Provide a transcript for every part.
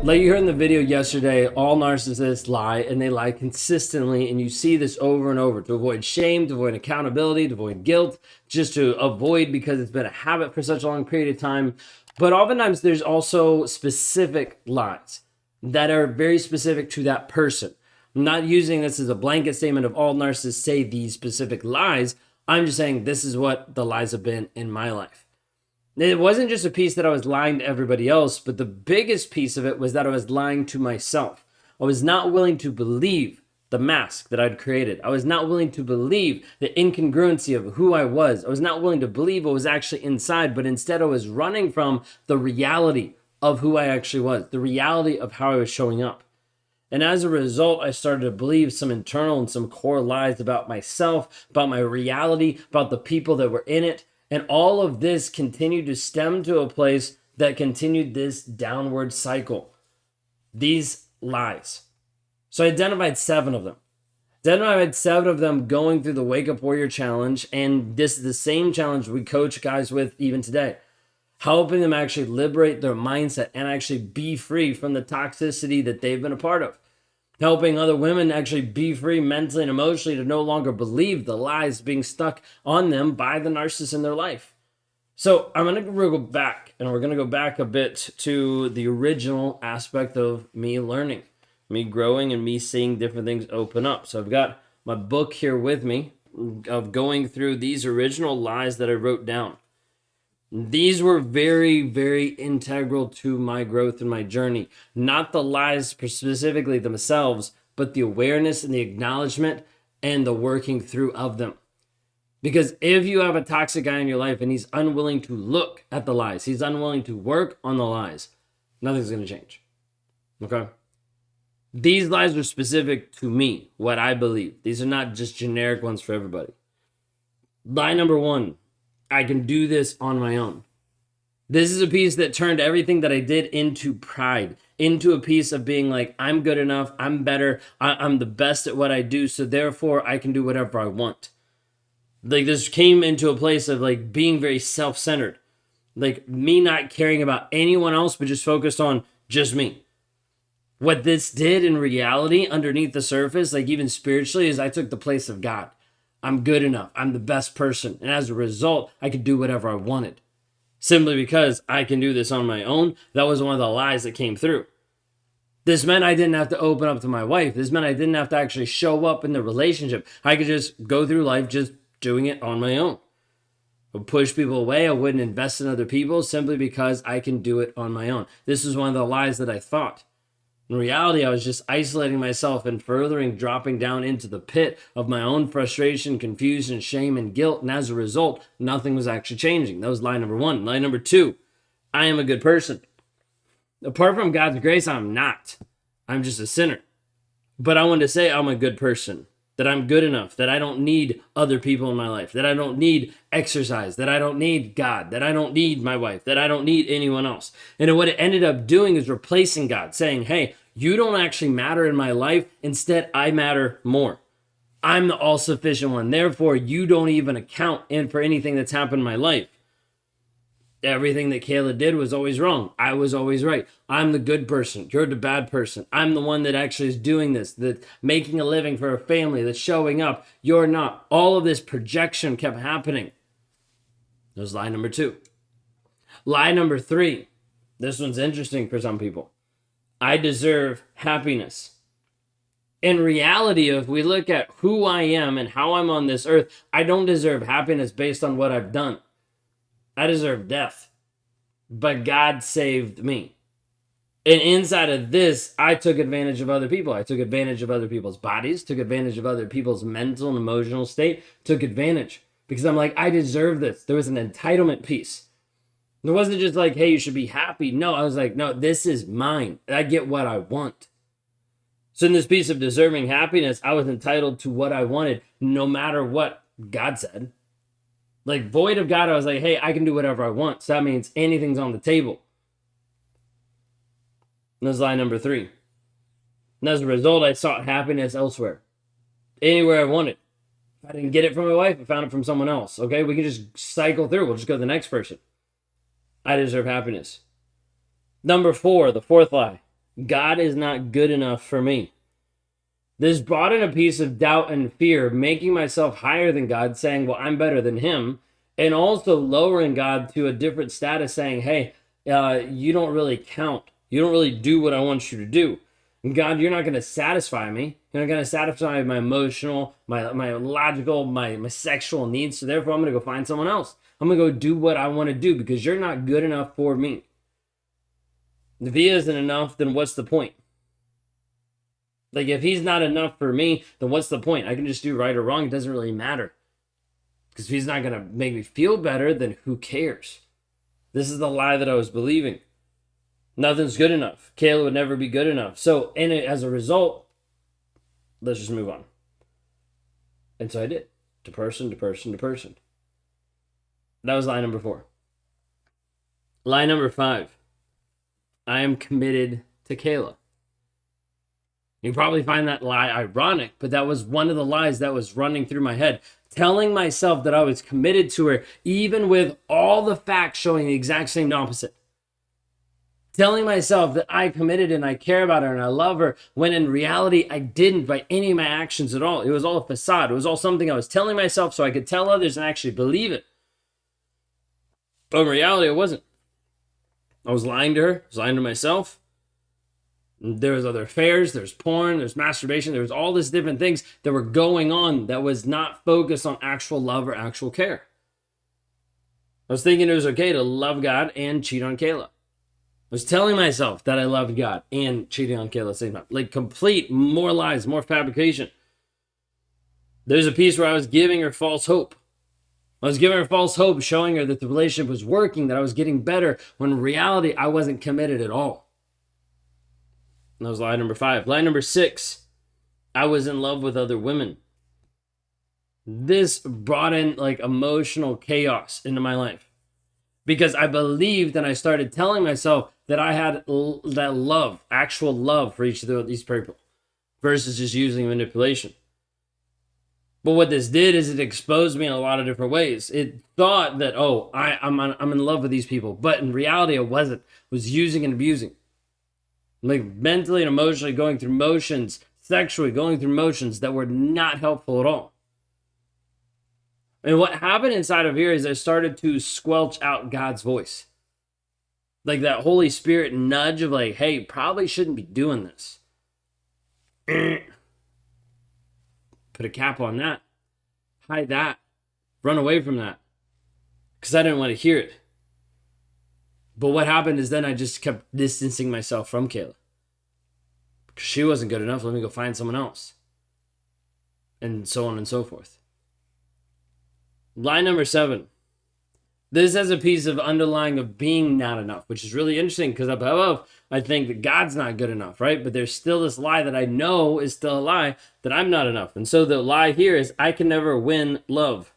Like you heard in the video yesterday, all narcissists lie, and they lie consistently, and you see this over and over to avoid shame, to avoid accountability, to avoid guilt, just to avoid because it's been a habit for such a long period of time. But oftentimes there's also specific lies that are very specific to that person. I'm not using this as a blanket statement of all narcissists say these specific lies. I'm just saying this is what the lies have been in my life. It wasn't just a piece that I was lying to everybody else, but the biggest piece of it was that I was lying to myself. I was not willing to believe the mask that I'd created. I was not willing to believe the incongruency of who I was. I was not willing to believe what was actually inside, but instead I was running from the reality of who I actually was, the reality of how I was showing up. And as a result, I started to believe some internal and some core lies about myself, about my reality, about the people that were in it. And all of this continued to stem to a place that continued this downward cycle. These lies. So I identified 7 of them. Identified 7 of them going through the Wake Up Warrior Challenge. And this is the same challenge we coach guys with even today. Helping them actually liberate their mindset and actually be free from the toxicity that they've been a part of. Helping other women actually be free mentally and emotionally to no longer believe the lies being stuck on them by the narcissist in their life. So I'm going to go back, and we're going to go back a bit to the original aspect of me learning, me growing, and me seeing different things open up. So I've got my book here with me of going through these original lies that I wrote down. These were very, very integral to my growth and my journey. Not the lies specifically themselves, but the awareness and the acknowledgement and the working through of them. Because if you have a toxic guy in your life and he's unwilling to look at the lies, he's unwilling to work on the lies, nothing's going to change. Okay? These lies are specific to me, what I believe. These are not just generic ones for everybody. Lie number 1. I can do this on my own. This is a piece that turned everything that I did into pride, into a piece of being like, I'm good enough, I'm better, I'm the best at what I do, so therefore I can do whatever I want. Like this came into a place of like being very self-centered. Like me not caring about anyone else, but just focused on just me. What this did in reality, underneath the surface, like even spiritually, is I took the place of God. I'm good enough. I'm the best person. And as a result, I could do whatever I wanted. Simply because I can do this on my own. That was one of the lies that came through. This meant I didn't have to open up to my wife. This meant I didn't have to actually show up in the relationship. I could just go through life just doing it on my own. I would push people away. I wouldn't invest in other people simply because I can do it on my own. This was one of the lies that I thought. In reality, I was just isolating myself and furthering dropping down into the pit of my own frustration, confusion, shame, and guilt. And as a result, nothing was actually changing. That was lie number 1. Lie number 2, I am a good person. Apart from God's grace, I'm not. I'm just a sinner. But I want to say I'm a good person, that I'm good enough, that I don't need other people in my life, that I don't need exercise, that I don't need God, that I don't need my wife, that I don't need anyone else. And what it ended up doing is replacing God, saying, hey, you don't actually matter in my life. Instead, I matter more. I'm the all-sufficient one. Therefore, you don't even account for anything that's happened in my life. Everything that Kayla did was always wrong. I was always right. I'm the good person. You're the bad person. I'm the one that actually is doing this, that's making a living for a family, that's showing up. You're not. All of this projection kept happening. That was lie number 2. Lie number 3. This one's interesting for some people. I deserve happiness. In reality, if we look at who I am and how I'm on this earth, I don't deserve happiness based on what I've done. I deserve death. But God saved me. And inside of this, I took advantage of other people. I took advantage of other people's bodies, took advantage of other people's mental and emotional state, took advantage. Because I'm like, I deserve this. There was an entitlement piece. It wasn't just like, hey, you should be happy. No, I was like, no, this is mine. I get what I want. So in this piece of deserving happiness, I was entitled to what I wanted, no matter what God said. Like void of God, I was like, hey, I can do whatever I want. So that means anything's on the table. And that's lie number 3. And as a result, I sought happiness elsewhere. Anywhere I wanted. If I didn't get it from my wife, I found it from someone else. Okay, we can just cycle through. We'll just go to the next person. I deserve happiness. Number 4, the fourth lie. God is not good enough for me. This brought in a piece of doubt and fear, making myself higher than God, saying, well, I'm better than him, and also lowering God to a different status, saying, hey, you don't really count. You don't really do what I want you to do. And God, you're not going to satisfy me. You're not going to satisfy my emotional, my logical, my sexual needs. So therefore, I'm going to go find someone else. I'm going to go do what I want to do because you're not good enough for me. If he isn't enough, then what's the point? Like, if he's not enough for me, then what's the point? I can just do right or wrong. It doesn't really matter. Because if he's not going to make me feel better, then who cares? This is the lie that I was believing. Nothing's good enough. Kayla would never be good enough. So, as a result, let's just move on. And so I did. To person, to person, to person. That was lie number 4. Lie number 5. I am committed to Kayla. You probably find that lie ironic, but that was one of the lies that was running through my head. Telling myself that I was committed to her, even with all the facts showing the exact same opposite. Telling myself that I committed and I care about her and I love her, when in reality I didn't by any of my actions at all. It was all a facade. It was all something I was telling myself so I could tell others and actually believe it. But in reality, I wasn't. I was lying to her. I was lying to myself. There was other affairs. There's porn. There's masturbation. There was all these different things that were going on that was not focused on actual love or actual care. I was thinking it was okay to love God and cheat on Kayla. I was telling myself that I loved God and cheating on Kayla at the same time. Like complete, more lies, more fabrication. There's a piece where I was giving her false hope. I was giving her false hope, showing her that the relationship was working, that I was getting better, when in reality, I wasn't committed at all. And that was lie number 5. Lie number 6, I was in love with other women. This brought in like emotional chaos into my life. Because I believed and I started telling myself that I had that love, actual love for each of these people, versus just using manipulation. But what this did is it exposed me in a lot of different ways. It thought that, oh, I'm in love with these people. But in reality, I wasn't. I was using and abusing. Like mentally and emotionally going through motions, sexually going through motions that were not helpful at all. And what happened inside of here is I started to squelch out God's voice. Like that Holy Spirit nudge of like, hey, probably shouldn't be doing this. Put a cap on that. Hide that. Run away from that. Because I didn't want to hear it. But what happened is then I just kept distancing myself from Kayla. Because she wasn't good enough. Let me go find someone else. And so on and so forth. Lie number 7. This has a piece of underlying of being not enough, which is really interesting because up above, I think that God's not good enough, right? But there's still this lie that I know is still a lie, that I'm not enough. And so the lie here is I can never win love.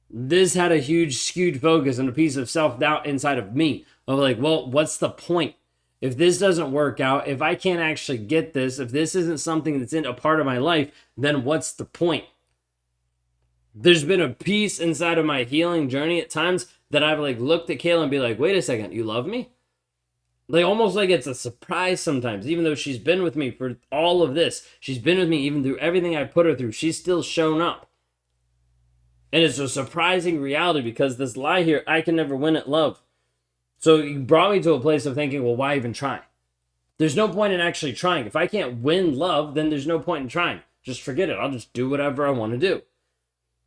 This had a huge skewed focus and a piece of self-doubt inside of me of like, well, what's the point? If this doesn't work out, if I can't actually get this, if this isn't something that's in a part of my life, then what's the point? There's been a piece inside of my healing journey at times that I've like looked at Kayla and be like, wait a second, you love me? Like almost like it's a surprise sometimes, even though she's been with me for all of this. She's been with me even through everything I put her through. She's still shown up. And it's a surprising reality because this lie here, I can never win at love. So you brought me to a place of thinking, well, why even try? There's no point in actually trying. If I can't win love, then there's no point in trying. Just forget it. I'll just do whatever I want to do.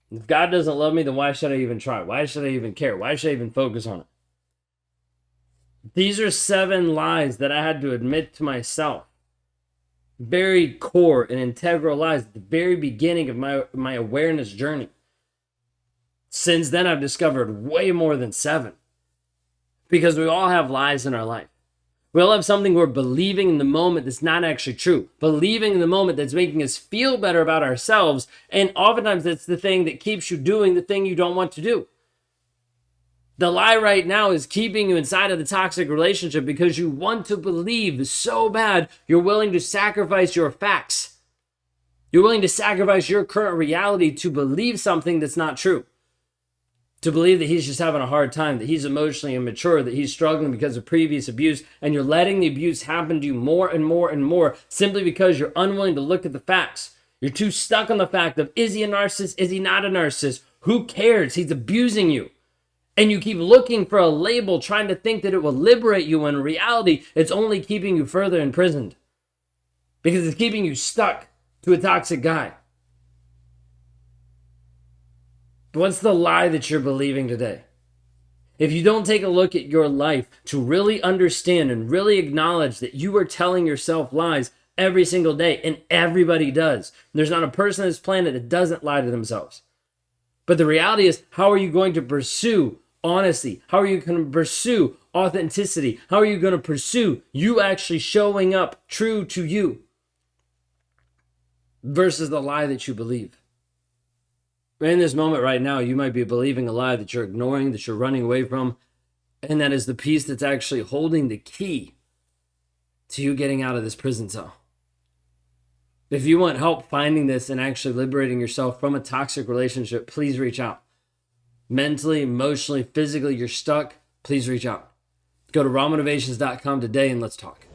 If God doesn't love me, then why should I even try? Why should I even care? Why should I even focus on it? These are 7 lies that I had to admit to myself. Very core and integral lies at the very beginning of my awareness journey. Since then, I've discovered way more than 7. Because we all have lies in our life. We all have something we're believing in the moment that's not actually true. Believing in the moment that's making us feel better about ourselves. And oftentimes that's the thing that keeps you doing the thing you don't want to do. The lie right now is keeping you inside of the toxic relationship because you want to believe so bad you're willing to sacrifice your facts. You're willing to sacrifice your current reality to believe something that's not true. to believe that he's just having a hard time, that he's emotionally immature, that he's struggling because of previous abuse, and you're letting the abuse happen to you more and more and more simply because you're unwilling to look at the facts. You're too stuck on the fact of, is he a narcissist? Is he not a narcissist? Who cares? He's abusing you. And you keep looking for a label, trying to think that it will liberate you, when in reality, it's only keeping you further imprisoned. Because it's keeping you stuck to a toxic guy. What's the lie that you're believing today? If you don't take a look at your life to really understand and really acknowledge that you are telling yourself lies every single day, and everybody does. There's not a person on this planet that doesn't lie to themselves. But the reality is, how are you going to pursue honesty? How are you going to pursue authenticity? How are you going to pursue you actually showing up true to you versus the lie that you believe? In this moment right now, you might be believing a lie that you're ignoring, that you're running away from, and that is the piece that's actually holding the key to you getting out of this prison cell. If you want help finding this and actually liberating yourself from a toxic relationship, please reach out. Mentally, emotionally, physically, you're stuck, please reach out. Go to rawmotivations.com today and let's talk.